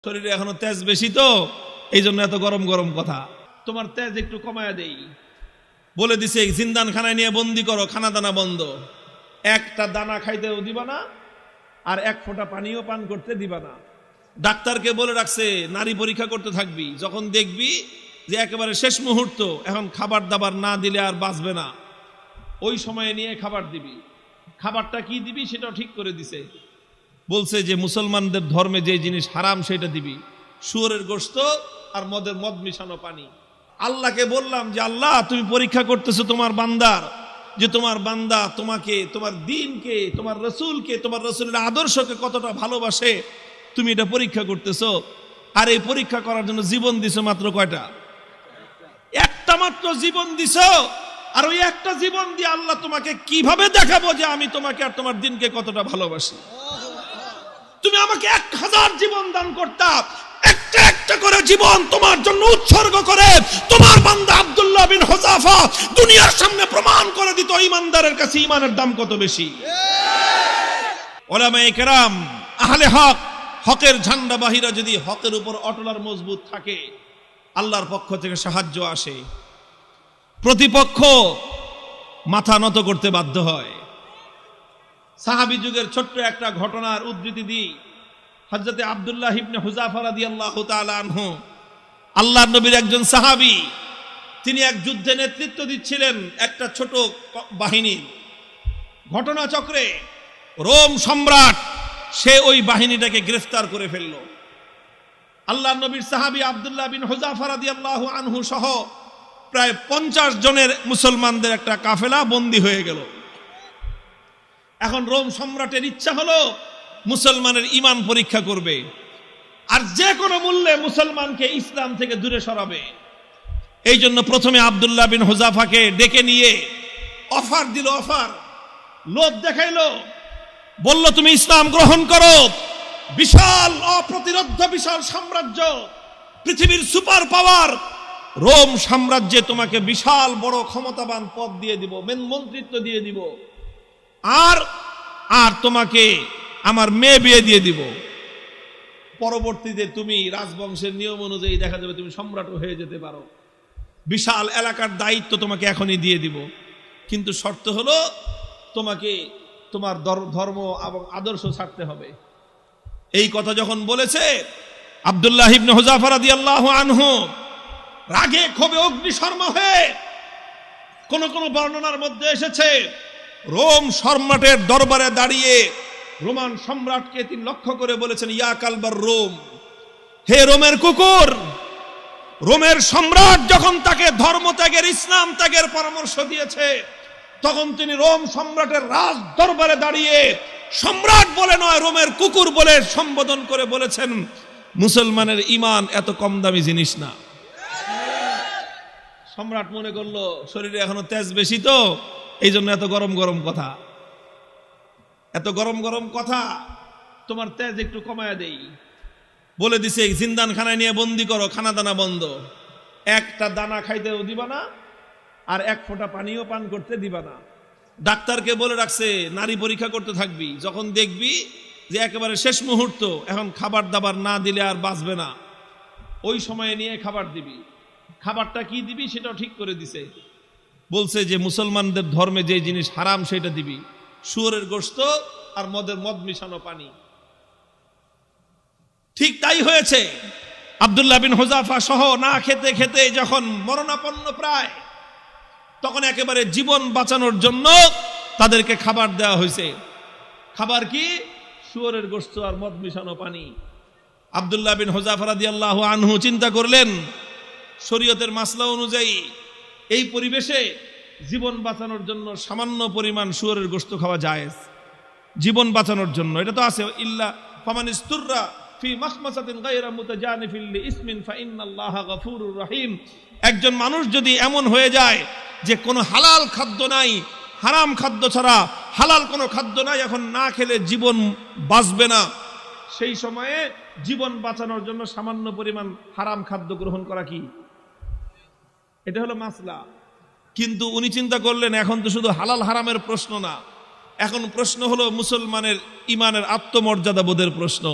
শরীরে এখনো তেজ বেশি, তো এই জন্য এত গরম গরম কথা। তোমার তেজ একটু কমায়া দেই বলে দিছে, জিন্দান খানায় নিয়ে বন্দি করো, খানা দানা বন্ধ, একটা দানা খাইতেও দিবা না, আর এক ফোঁটা পানিও পান করতে দিবা না। ডাক্তারকে বলে রাখছে নারী পরীক্ষা করতে থাকবি, যখন দেখবি যে একেবারে শেষ মুহূর্ত, এখন খাবার দাবার না দিলে আর বাঁচবে না, ওই সময়ে নিয়ে খাবার দিবি। খাবারটা কি দিবি সেটাও ঠিক করে দিছে, বলছে যে মুসলমানদের ধর্মে যে জিনিস হারাম সেটা দিবি, শুয়োরের গোশত আর মদ মিশানো পানি। আল্লাহকে বললাম যে আল্লাহ, তুমি পরীক্ষা করতেছো তোমার বান্দার, যে তোমার বান্দা তোমাকে, তোমার দ্বীনকে, তোমার রসুলকে, তোমার রসুলের আদর্শকে কতটা ভালোবাসে, তুমি এটা পরীক্ষা করতেছো। আর এই পরীক্ষা করার জন্য জীবন দিছো মাত্র কয়টা? একটা মাত্র জীবন দিছো। আর ওই একটা জীবন দিয়ে আল্লাহ তোমাকে কিভাবে দেখাবো যে আমি তোমাকে আর তোমার দ্বীনকে কতটা ভালোবাসি? তুমি আমাকে 1000 জীবন দান করতা, একটা একটা করে জীবন তোমার জন্য উৎসর্গ করে তোমার বান্দা আব্দুল্লাহ বিন হুযাফা দুনিয়ার সামনে প্রমাণ করে দিত ঈমানদারের কাছে ঈমানের দাম কত বেশি। উলামায়ে কেরাম, আহলে হক, হকের ঝান্ডাবাহীরা যদি হকের উপর অটল আর মজবুত থাকে, আল্লাহর পক্ষ থেকে সাহায্য আসে, প্রতিপক্ষ মাথা নত করতে বাধ্য হয়। সাহাবী যুগের ছোট্ট একটা ঘটনার উদ্ধৃতি দিই। হযরতে আব্দুল্লাহ ইবনে হুযাফা রাদিয়াল্লাহু তাআলা আনহু, আল্লাহর নবীর একজন সাহাবী, তিনি এক যুদ্ধে নেতৃত্ব দিচ্ছিলেন একটা ছোট বাহিনীর। ঘটনাচক্রে রোম সম্রাট সে ওই বাহিনীটাকে গ্রেফতার করে ফেলল। আল্লাহর নবীর সাহাবী আব্দুল্লাহ বিন হুযাফা রাদিয়াল্লাহু আনহু সহ প্রায় 50 জনের মুসলমানদের একটা কাফেলা বন্দী হয়ে গেল। এখন রোম সম্রাটের ইচ্ছা হলো মুসলমানের ঈমান পরীক্ষা করবে, আর যে কোনো মূল্যে মুসলমানকে ইসলাম থেকে দূরে সরাবে। এই জন্য প্রথমে আব্দুল্লাহ বিন হুযাফাকে ডেকে নিয়ে অফার দিল, অফার, লোভ দেখাইলো, বলল তুমি ইসলাম গ্রহণ করো, বিশাল অপ্রতিরোধ্য বিশাল সাম্রাজ্য, পৃথিবীর সুপার পাওয়ার রোম সাম্রাজ্যে তোমাকে বিশাল বড় ক্ষমতাবান পদ দিয়ে দিব, মন্ত্রিত্ব দিয়ে দিব, আর আর তোমাকে আমার মেয়ে বিয়ে দিয়ে দিব। পরবর্তীতে তুমি রাজবংশের নিয়ম অনুযায়ী দেখা যাবে তুমি সম্রাটও হয়ে যেতে পারো, বিশাল এলাকার দায়িত্ব তোমাকে এখনই দিয়ে দিব, কিন্তু শর্ত হলো তোমাকে তোমার ধর্ম এবং আদর্শ ছাড়তে হবে। এই কথা যখন বলেছে, আব্দুল্লাহ ইবনে হুযাফা রাদিয়াল্লাহু আনহু রাগে ক্ষোভে অগ্নিশর্মা হয়ে, কোন কোন বর্ণনার মধ্যে এসেছে রোম সম্রাটের দরবারে দাঁড়িয়ে রোমান সম্রাটকে তিনি লক্ষ্য করে বলেছেন, ইয়া কালবার রোম, হে রোমের কুকুর। রোমের সম্রাট যখন তাকে ধর্ম ত্যাগের, ইসলাম ত্যাগের পরামর্শ দিয়েছে, তখন তিনি রোম সম্রাটের রাজ দরবারে দাঁড়িয়ে সম্রাট বলে নয়, রোমের কুকুর বলে সম্বোধন করে বলেছেন, মুসলমানের ঈমান এত কম দামি জিনিস না। সম্রাট মনে করলো শরীরে এখনো তেজ বেশি, তো এই জন্য এত গরম গরম কথা। এত গরম গরম কথা, তোমার তেজ একটু কমায়া দেই বলে দিছে, জিন্দান খানায় নিয়ে বন্দি করো, খানা দানা বন্ধ, একটা দানা খাইতেও দিবা না, আর এক ফোঁটা পানিও পান করতে দিবা না। ডাক্তারকে বলে রাখছে নারী পরীক্ষা করতে থাকবি, যখন দেখবি যে একেবারে শেষ মুহূর্ত, এখন খাবার দাবার না দিলে আর বাঁচবে না, ওই সময়ে নিয়ে খাবার দিবি। খাবারটা কি দিবি সেটাও ঠিক করে দিছে, বলছে যে মুসলমানদের ধর্মে যে জিনিস হারাম সেটা দিবি, শুয়োরের গোশত আর মদ মিশানো পানি। ঠিক তাই হয়েছে। আব্দুল্লাহ বিন হুযাফা সহ না খেতে খেতে যখন মরণাপন্ন প্রায়, তখন একেবারে জীবন বাঁচানোর জন্য তাদেরকে খাবার দেওয়া হয়েছে। খাবার কি? শুয়োরের গোশত আর মদ মিশানো পানি। আব্দুল্লাহ বিন হুযাফা রাদিয়াল্লাহু আনহু চিন্তা করলেন, শরীয়তের মাসলা অনুযায়ী এই পরিবেশে জীবন বাঁচানোর জন্য সামান্য পরিমাণ শুয়োরের গোশত খাওয়া জায়েজ, জীবন বাঁচানোর জন্য। এটা তো আছে, ইল্লা ফামানিস্তুররা ফি মাখমাসাতিন গায়রা মুতাজানিফিল লিইসমিন ফাইন্নাল্লাহা গফুরুর রহিম। একজন মানুষ যদি এমন হয়ে যায় যে কোনো হালাল খাদ্য নাই, হারাম খাদ্য ছাড়া হালাল কোনো খাদ্য নাই, এখন না খেলে জীবন বাঁচবে না, সেই সময়ে জীবন বাঁচানোর জন্য সামান্য পরিমাণ হারাম খাদ্য গ্রহণ করা কি, এটা হলো মাসলা। কিন্তু উনি চিন্তা করলেন, এখন তো শুধু হালাল হারামের প্রশ্ন না, এখন প্রশ্ন হলো মুসলমানের ঈমানের আত্মমর্যাদা বোধের প্রশ্ন।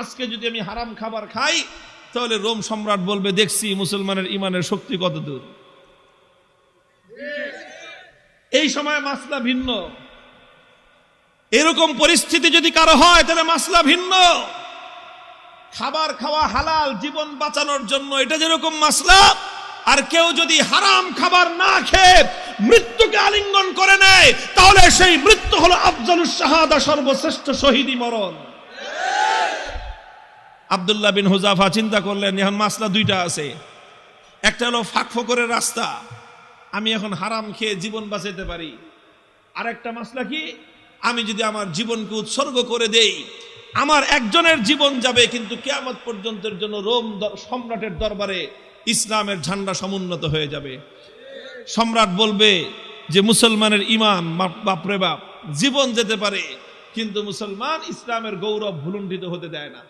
আজকে যদি আমি হারাম খাবার খাই তাহলে রোম সম্রাট বলবে দেখছি মুসলমানের ইমানের শক্তি কত দূর। এই সময় মাসলা ভিন্ন। এরকম পরিস্থিতি যদি কারো হয় তাহলে মাসলা ভিন্ন। খাবার খাওয়া হালাল জীবন বাঁচানোর জন্য, এটা যেরকম মাসলা, আর কেউ যদি হারাম খাবার না খেয়ে মৃত্যুকে আলিঙ্গন করে নেয় তাহলে সেই মৃত্যু হলো আফজালুস শাহাদা, সর্বশ্রেষ্ঠ শহীদি মরণ। আব্দুল্লাহ বিন হুযাফা চিন্তা করলেন এখন মাসলা দুইটা আছে, একটা হলো ফাঁকফোকরের রাস্তা, আমি এখন হারাম খেয়ে জীবন বাঁচাতে পারি, আর একটা মাসলা কি, আমি যদি আমার জীবনকে উৎসর্গ করে দেই আমার একজনের জীবন যাবে কিন্তু কিয়ামত পর্যন্তের জন্য রোম সম্রাটের দরবারে ইসলামের ঝান্ডা সমুন্নত হয়ে যাবে। সম্রাট বলবে যে মুসলমানের ইমান বাপরে বাপ, জীবন যেতে পারে কিন্তু মুসলমান ইসলামের গৌরব ভুলুণ্ঠিত হতে দেয় না।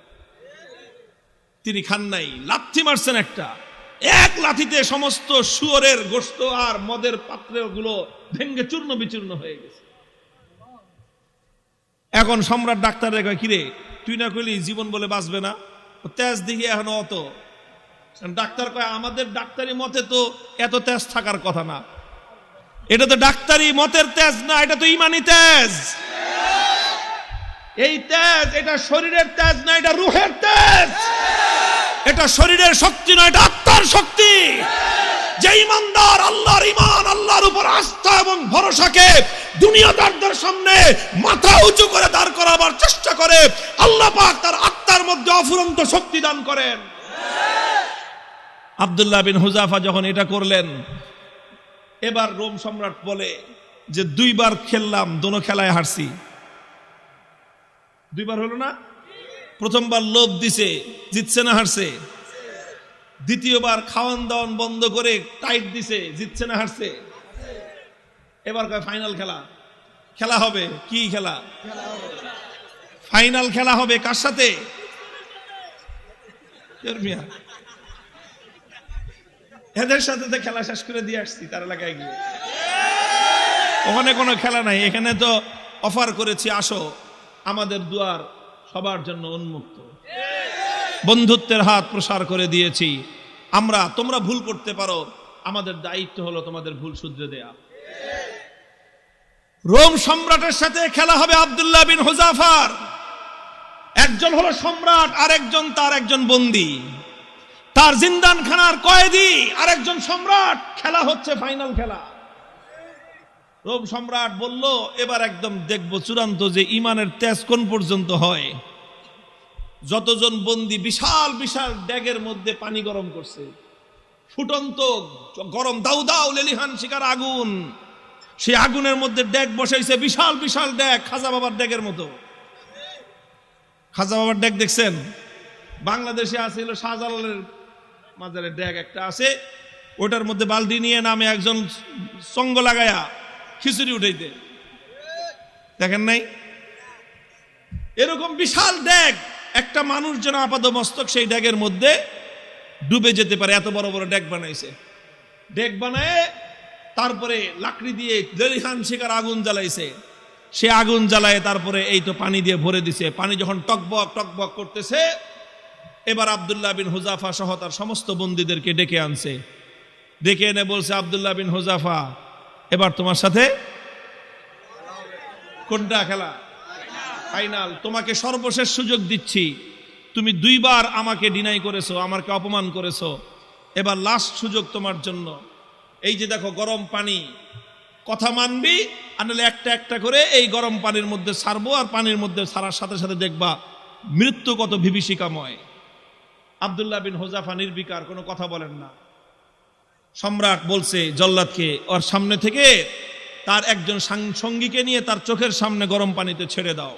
তিনি খান নাই, লাথি মারছেন একটা, এক লাথিতে সমস্ত শুয়োরের গোশত আর মদের পাত্রগুলো ভেঙ্গে চূর্ণ বিচূর্ণ হয়ে গেছে। এখন সম্রাট ডাক্তারের কয় কিরে তুই না কইলি জীবন বলে বাঁচবে না, তেজ দিকে এখন অত। ডাক্তার কয় আমাদের ডাক্তারি মতে তো এত তেজ থাকার কথা না, এটা তো ডাক্তারি মতের তেজ না, এটা তো ইমানি তেজ। এই তেজ এটা শরীরের তেজ না, এটা রুহের তেজ। এটা শরীরের শক্তি নয়, এটা আত্মার শক্তি। যে ইমানদার আল্লাহর ইমান, আল্লাহর উপর আস্থা এবং ভরসাকে দুনিয়াদারদের সামনে মাথা উঁচু করে দাঁড় করাবার চেষ্টা করে, আল্লাহ পাক তার আত্মার মধ্যে অফুরন্ত শক্তি দান করেন। আব্দুল্লাহ বিন হুযাফা যখন এটা করলেন, এবার রোম সম্রাট বলে যে দুইবার খেললাম, দোনো খেলায় হারছি। দুইবার হলো না? প্রথমবার লোভ দিছে, জিতছে না হারছে? দ্বিতীয়বার খাওয়ান দাওয়ান বন্ধ করে টাইট দিছে, জিতছে না হারছে? এবার কয় ফাইনাল খেলা, খেলা হবে। কি খেলা? ফাইনাল খেলা হবে। কার সাথে? এদের সাথে তো খেলা শেষ করে দিয়ে আসছি তার এলাকায় গিয়ে। ওখানে কোনো খেলা নাই, এখানে তো অফার করেছি আসো, আমাদের দুয়ার সবার জন্য উন্মুক্ত, বন্ধুত্বের হাত প্রসার করে দিয়েছি আমরা। তোমরা ভুল করতে পারো, আমাদের দায়িত্ব হলো তোমাদের ভুল শুধরে দেয়া। রোম সম্রাটের সাথে খেলা হবে আব্দুল্লাহ বিন হুযাফার। একজন হলো সম্রাট, আর একজন তার একজন বন্দী, তার জিন্দানখানার কয়েদি, আর একজন সম্রাট। খেলা হচ্ছে ফাইনাল খেলা। রোম সম্রাট বলল এবার একদম দেখবো চূড়ান্ত যে ইমানের তেজ কোন পর্যন্ত হয়। যতজন বন্দী বিশাল বিশাল ড্যাগের মধ্যে পানি গরম করছে, ফুটন্ত গরম দাউ দাউ লেলিহান শিকার আগুন, সেই আগুনের মধ্যে ড্যাগ বসাইছে, বিশাল বিশাল ড্যাগ, খাজা বাবার ড্যাগের মতো। খাজা বাবার ড্যাগ দেখছেন? বাংলাদেশে আছে হলো শাহজালালের মাজারের ড্যাগ একটা আছে, ওটার মধ্যে বালতি নিয়ে নামে একজন সঙ্গ লাগায়া খিচুড়ি উঠাইতে, দেখেন নাই? এরকম বিশাল ড্যাগ, একটা মানুষ যেন আপাত মস্তক সেই ড্যাগের মধ্যে ডুবে যেতে পারে, এত বড় বড় ড্যাগ বানাইছে। ড্যাগ বানায় তারপরে লাকড়ি দিয়ে লেলিহান শিকার আগুন জ্বালাইছে, সে আগুন জ্বালায় তারপরে এই তো পানি দিয়ে ভরে দিছে। পানি যখন টকবক টকবক করতেছে, এবার আব্দুল্লাহ বিন হুযাফা সহ তার সমস্ত বন্দীদেরকে ডেকে আনছে। ডেকে এনে বলছে আব্দুল্লাহ বিন হুযাফা এবার তোমার সাথে কোনটা খেলা? ফাইনাল। তোমাকে সর্বশেষ সুযোগ দিচ্ছি, তুমি দুইবার আমাকে ডিনাই করেছো, আমাকে অপমান করেছো, এবার লাস্ট সুযোগ তোমার জন্য। এই যে দেখো গরম পানি, কথা মানবি আর নাহলে একটা একটা করে এই গরম পানির মধ্যে ছাড়বো, আর পানির মধ্যে ছাড়ার সাথে সাথে দেখবা মৃত্যু কত বিভীষিকাময়। আব্দুল্লাহ বিন হুযাফা নির্বিকার, কোনো কথা বলেন না। সম্রাট বলছে জল্লাদকে ওর সামনে থেকে তার একজন সঙ্গীকে নিয়ে তার চোখের সামনে গরম পানিতে ছেড়ে দাও।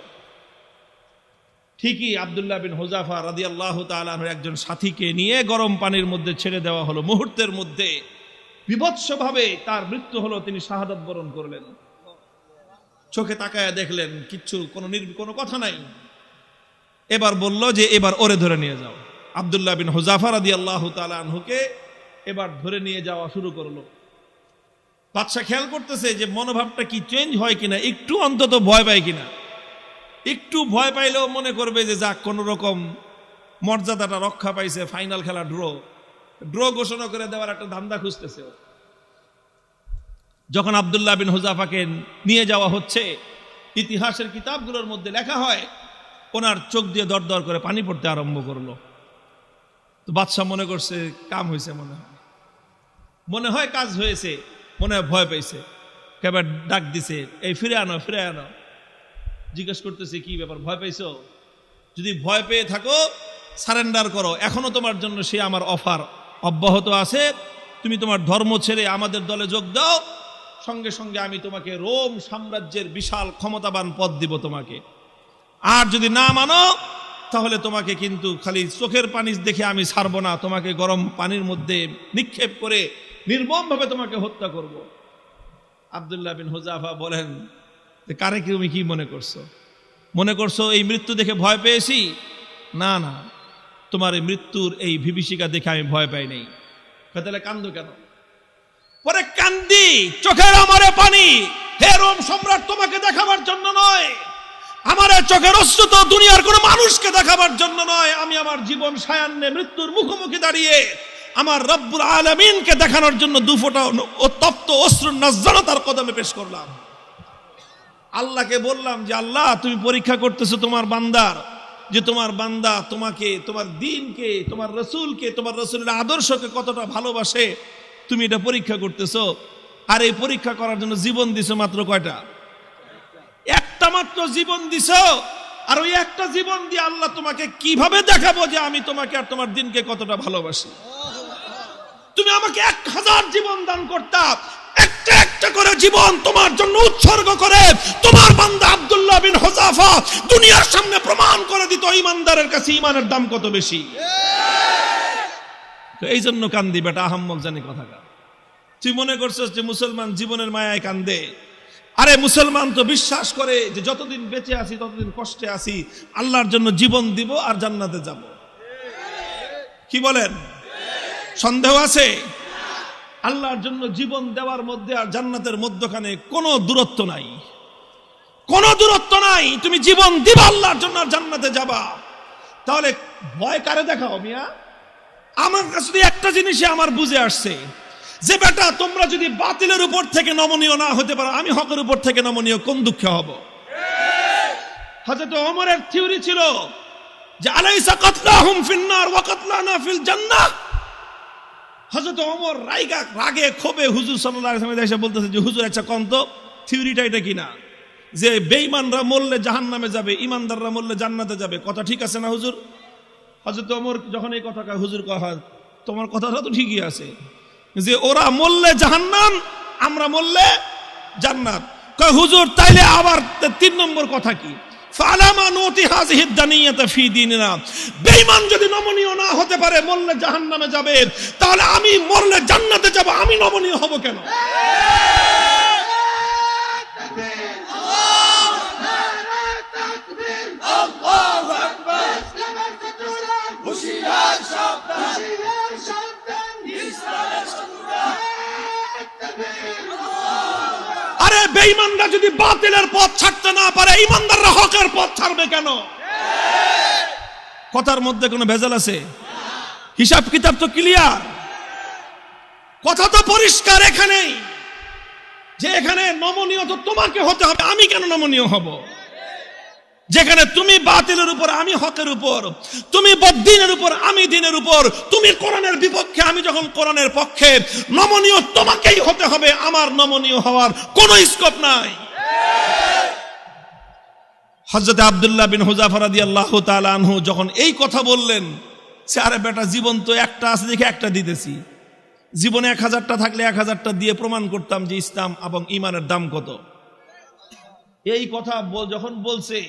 ঠিকই আব্দুল্লাহ বিন হুযাফা রাদিয়াল্লাহু তাআলা আনহু একজন সাথীকে নিয়ে গরম পানির মধ্যে ছেড়ে দেওয়া হলো। মুহূর্তের মধ্যে বিভৎসভাবে তার মৃত্যু হলো, তিনি শাহাদাত বরণ করলেন। চোখে তাকায়া দেখলেন কিচ্ছু, কোনো কথা নাই। এবার বলল যে এবার ওরে ধরে নিয়ে যাও। আব্দুল্লাহ বিন হুযাফা রাদিয়াল্লাহু তাআলা আনহুকে এবার ধরে নিয়ে যাওয়া শুরু করলো। বাদশা খেয়াল করতেছে যে মনোভাবটা কি চেঞ্জ হয় কিনা, একটু অন্তত ভয় পায় কিনা। একটু ভয় পাইলেও মনে করবে যে যাক কোন রকম মর্যাদাটা রক্ষা পাইছে, ফাইনাল খেলা ড্র ঘোষণা করে দেওয়ার একটা ধান্দা খুঁজতেছে। যখন আব্দুল্লাহ বিন হুযাফাকে নিয়ে যাওয়া হচ্ছে, ইতিহাসের কিতাবগুলোর মধ্যে লেখা হয় ওনার চোখ দিয়ে দরদর করে পানি পড়তে আরম্ভ করলো। তো বাদশাহ মনে করছে কাম হয়েছে, মনে হয় কাজ হয়েছে, মনে হয় ভয় পাইছে, কেবল ডাক দিছে, এই ফিরে আনো। জিজ্ঞেস করতেছে কি ব্যাপার, ভয় পাইছো? যদি ভয় পেয়ে থাকো সারেন্ডার করো, এখনো তোমার জন্য সে আমার অফার অব্যাহত আছে, তুমি তোমার ধর্ম ছেড়ে আমাদের দলে যোগ দাও, সঙ্গে সঙ্গে আমি তোমাকে রোম সাম্রাজ্যের বিশাল ক্ষমতাবান পদ দিব তোমাকে। আর যদি না মানো তাহলে তোমাকে কিন্তু খালি চোখের পানি দেখে আমি ছাড়বো না, তোমাকে গরম পানির মধ্যে নিক্ষেপ করে নির্মমভাবে তোমাকে হত্যা করব। আব্দুল্লাহ বিন হুযাফা বলেন, কারে তুমি কি মনে করছো এই মৃত্যু দেখে ভয় পেয়েছি? না, তোমার এই মৃত্যুর এই বিভীষিকা দেখে আমি ভয় পাই নাই। তাহলে কান্দো কেন? পরে কান্দি, চোখের আমারে পানি, হে রোম সম্রাট, তোমাকে দেখাবার জন্য নয়, আমার চোখের অশ্রু তো দুনিয়ার কোন মানুষকে দেখাবার জন্য নয়, আমি আমার জীবন সায়ান্নে মৃত্যুর মুখোমুখি দাঁড়িয়ে আমার রব্বুল আলামিনকে দেখানোর জন্য দুফোঁটা তপ্ত অশ্রুর নজরানা তার কদমে পেশ করলাম। আল্লাহকে বললাম যে আল্লাহ, তুমি পরীক্ষা করতেছো তোমার বান্দার, যে তোমার বান্দা তোমাকে, তোমার দ্বীনকে, তোমার রাসূলকে, তোমার রাসূলের আদর্শকে কতটা ভালোবাসে, তুমি এটা পরীক্ষা করতেছো। আর এই পরীক্ষা করার জন্য জীবন দিছো মাত্র কয়টা? একটা মাত্র জীবন দিছো। আর ওই একটা জীবন দিয়ে আল্লাহ তোমাকে কিভাবে দেখাবো যে আমি তোমাকে আর তোমার দ্বীনকে কতটা ভালোবাসি? তুমি আমাকে 1000 জীবন দান করতা, একটা একটা করে জীবন তোমার জন্য উৎসর্গ করে তোমার বান্দা আব্দুল্লাহ বিন হুযাফা দুনিয়ার সামনে প্রমাণ করে দিত ঈমানদারের কাছে ঈমানের দাম কত বেশি। তো এই জন্য কান্দি বেটা, আহাম্মক জানি কথাটা। তুই মনে করছিস যে মুসলমান জীবনের মায়ায় কান্দে? আরে মুসলমান তো বিশ্বাস করে যে যতদিন বেঁচে আছি ততদিন কষ্টে আছি, আল্লাহর জন্য জীবন দিব আর জান্নাতে যাব। কি বলেন? সন্দেহ আছে? আল্লাহর জন্য জীবন দেওয়ার মধ্যে আর জান্নাতের মধ্যখানে কোনো দূরত্ব নাই, কোনো দূরত্ব নাই। তুমি জীবন দিবা আল্লাহর জন্য আর জান্নাতে যাবা। তাহলে ভয় কারে দেখাও মিয়া? আমার কাছে একটা জিনিসই আমার বুঝে আসছে, যে বেটা তোমরা যদি বাতিলের উপর থেকে নমনীয় না হতে পারো, আমি হকের উপর থেকে নমনীয় কোন দুঃখে হব? হযরত ওমরের থিওরি ছিল যে আলাইসা কাতলাহুম ফিন্নার ওয়া কাতলানা ফিল জান্নাহ। হযরত ওমর রাগে ক্ষোভে হুজুর সাল্লাল্লাহু আলাইহি ওয়াসাল্লাম এসে বলতেছে যে হুজুর আচ্ছা কোন তো থিওরিটা এটা কিনা, যে বেঈমানরা মরলে জাহান্নামে যাবে, ঈমানদাররা মরলে জান্নাতে যাবে, কথা ঠিক আছে না হুজুর? হযরত ওমর যখন এই কথা কয়, হুজুর কয় তোমার কথাটা তো ঠিকই আছে, যে ওরা মরলে জাহান্নাম, আমরা মরলে জান্নাত। কয় হুজুর তাইলে আবার 3 নম্বর কথা কি? ফালামা নুতি হাযিহি দানিয়াতা ফি দীনিনা। বেঈমান যদি নমনীয় না হতে পারে, মরলে জাহান্নামে যাবে, তাহলে আমি মরলে জান্নাতে যাব, আমি নমনীয় হব কেন? আল্লাহু আকবার। হুশিয়ার সাবধান, আরে বেঈমানরা যদি বাতিলের পথ ছাড়তে না পারে, ঈমানদাররা হকের পথ ছাড়বে কেন? কথার মধ্যে কোনো ভেজাল আছে? হিসাব কিতাব তো ক্লিয়ার, কথা তো পরিষ্কার এখানেই, যে এখানে নমনীয় তো তোমাকে হতে হবে, আমি কেন নমনীয় হব? যেখানে তুমি বাতিলের উপর, আমি হকের উপর, তুমি বদ্দীনের উপর, আমি দ্বীনের উপর, তুমি কোরআনের বিপক্ষে, আমি যখন কোরআনের পক্ষে, নমনীয় তোমাকেই হতে হবে, আমার নমনীয় হওয়ার কোনো স্কোপ নাই। হযরত আব্দুল্লাহ বিন হুযাফা রাদিয়াল্লাহু তাআলা আনহু যখন এই কথা বললেন, সে আরে বেটা জীবন তো একটা আছে দেখে একটা দিতেছি, জীবনে 1000টা থাকলে 1000টা দিয়ে প্রমাণ করতাম যে ইসলাম এবং ঈমানের দাম কত। এই কথা যখন বলছে,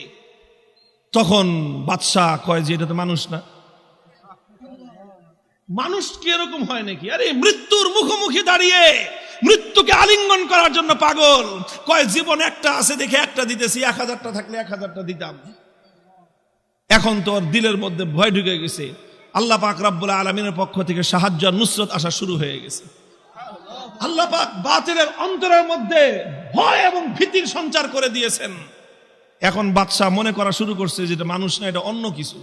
তখন বাদশাহ কয় যে এটা তো মানুষ না, মানুষ কি এরকম হয় নাকি? আরে মৃত্যুর মুখোমুখি দাঁড়িয়ে মৃত্যুকে আলিঙ্গন করার জন্য পাগল। কয় জীবন একটা আছে দেখে একটা দিতেছি, 1000টা থাকলে 1000টা দিতাম। এখন তো ওর দিলের মধ্যে ভয় ঢুকে গেছে, আল্লাহ পাক রব্বুল আলামিনের পক্ষ থেকে সাহায্য আর নুসরত আসা শুরু হয়ে গেছে। আল্লাহ পাক বাতিলের অন্তরের মধ্যে ভয় এবং ভীতির সঞ্চার করে দিয়েছেন। এখন বাদশাহ মনে করা শুরু করছে যেটা মানুষ না, এটা অন্য কিছু,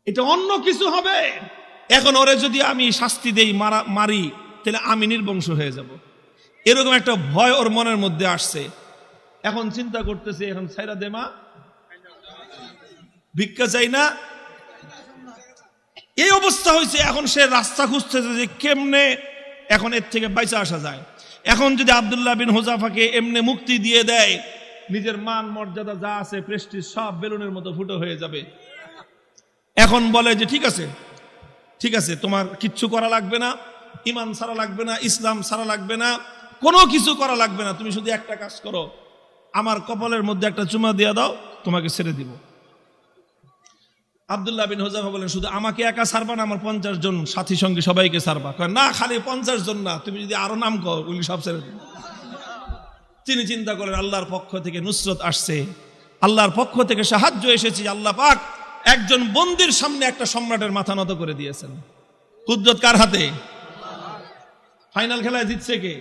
এটা অন্য কিছু হবে। এখন ওরে যদি আমি শাস্তি দেই, মারি, তাহলে আমি নির্বংশ হয়ে যাব, এরকম একটা ভয় ওর মনের মধ্যে আসছে। এখন চিন্তা করতেছে, এখন ছাইরা দেমা, ভিক্ষা চাই না, এই অবস্থা হয়েছে। এখন সে রাস্তা খুঁজতেছে যে কেমনে এখন এর থেকে বাইচা আসা যায়। এখন যদি আব্দুল্লাহ বিন হুযাফাকে এমনি মুক্তি দিয়ে দেয়, নিজের মান মর্যাদা যা আছে, প্রেস্টিজ সব বেলুনের মতো ফুটো হয়ে যাবে। এখন বলে যে ঠিক আছে, ঠিক আছে, তোমার কিচ্ছু করা লাগবে না, ইমান ছাড়া লাগবে না, ইসলাম ছাড়া লাগবে না, কোনো কিছু করা লাগবে না, তুমি শুধু একটা কাজ করো, আমার কপালের মধ্যে একটা চুমা দিয়ে দাও, তোমাকে ছেড়ে দিব। আব্দুল্লাহ বিন হুযাফা বলেন, শুধু আমাকে একা ছাড়বা না, আমার 50 জন সাথী সঙ্গী সবাইকে ছাড়বা। কয় না, খালি 50 জন না, তুমি যদি আরো নাম কর, ওগুলি সব ছেড়ে দিবে। তিনি চিন্তা করেন, আল্লাহর পক্ষ থেকে নুসরত আসছে, আল্লাহর পক্ষ থেকে সাহায্য এসেছে। আল্লাহ পাক একজন বন্দির সামনে একটা সম্রাটের মাথা নত করে দিয়েছেন। কুদরত কার হাতে? ফাইনাল খেলায় জিতছে কে?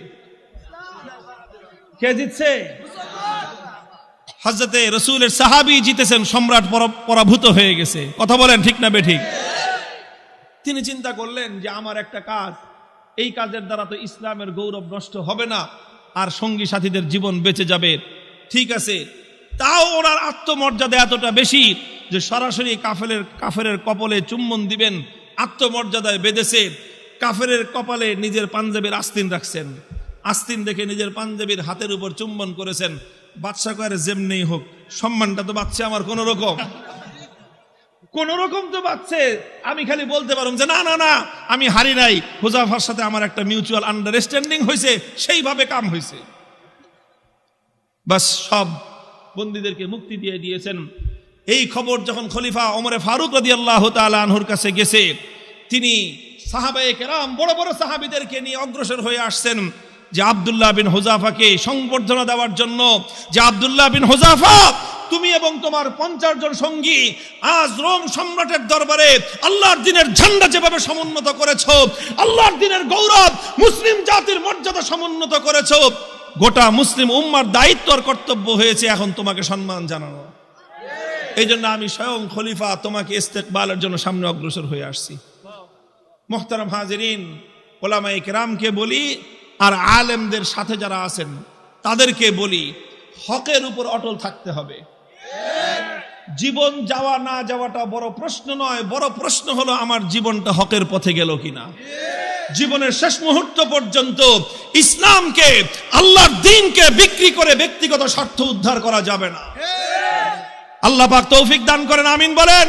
কে জিতছে? হযরতে রাসূলের সাহাবী জিতেছেন, সম্রাট পরাভূত হয়ে গেছে। কথা বলেন ঠিক না বেঠিক? তিনি চিন্তা করলেন যে আমার একটা কাজ, এই কাজের দ্বারা তো ইসলামের গৌরব নষ্ট হবে না, আর সঙ্গী সাথীদের জীবন বেঁচে যাবে। ঠিক আছে, তাও ওনার আত্মমর্যাদা এতটা বেশি যে সরাসরি কাফেরের কপালে চুম্বন দিবেন, আত্মমর্যাদায় বেঁধেছে। কাফেরের কপালে নিজের পাঞ্জাবির আস্তিন রাখছেন, আস্তিন দেখে নিজের পাঞ্জাবির হাতের উপর চুম্বন করেছেন। বাদশা কয়, যেমনি হোক সম্মানটা তো বাঁচছে আমার, কোন রকম তো বাঁচছে। আমি খালি বলতে পারলাম যে না না না, আমি হারি নাই, হুযাফার সাথে আমার একটা মিউচুয়াল আন্ডারস্ট্যান্ডিং হয়েছে, সেইভাবে কাম হয়েছে। বাস সব বন্দীদেরকে মুক্তি দিয়ে দিয়েছেন। এই খবর যখন খলিফা ওমরে ফারুক রাদিয়াল্লাহু তাআলা আনহুর কাছে গেছে, তিনি সাহাবায়ে কেরাম বড় বড় সাহাবীদেরকে নিয়ে অগ্রসর হয়ে আসছেন যে আব্দুল্লাহ বিন হুযাফাকে সংবর্ধনা দেওয়ার জন্য, যে আব্দুল্লাহ বিন হুযাফা, তুমি এবং তোমার 50 জন সঙ্গী আজ রোম সম্রাটের দরবারে আল্লাহর দ্বীনের ঝান্ডা যেভাবে সমুন্নত করেছো, আল্লাহর দ্বীনের গৌরব, মুসলিম জাতির মর্যাদা সমুন্নত করেছো, গোটা মুসলিম উম্মার দায়িত্ব আর কর্তব্য হয়েছে এখন তোমাকে সম্মান জানানো। এই জন্য আমি স্বয়ং খলিফা তোমাকে ইস্তেকবালের জন্য সামনে অগ্রসর হয়ে আসছি। মুহতারাম হাজিরিন, উলামায়ে কেরামকে বলি, আর আলেমদের সাথে যারা আছেন তাদেরকে বলি, হকের উপর অটল থাকতে হবে। জীবন যাওয়া না যাওয়াটা বড় প্রশ্ন নয়, বড় প্রশ্ন হলো আমার জীবনটা হকের পথে গেল কিনা। জীবনের শেষ মুহূর্ত পর্যন্ত ইসলামকে, আল্লাহর দ্বীনকে বিক্রি করে ব্যক্তিগত স্বার্থ উদ্ধার করা যাবে না। আল্লাহ পাক তৌফিক দান করেন, আমিন বলেন।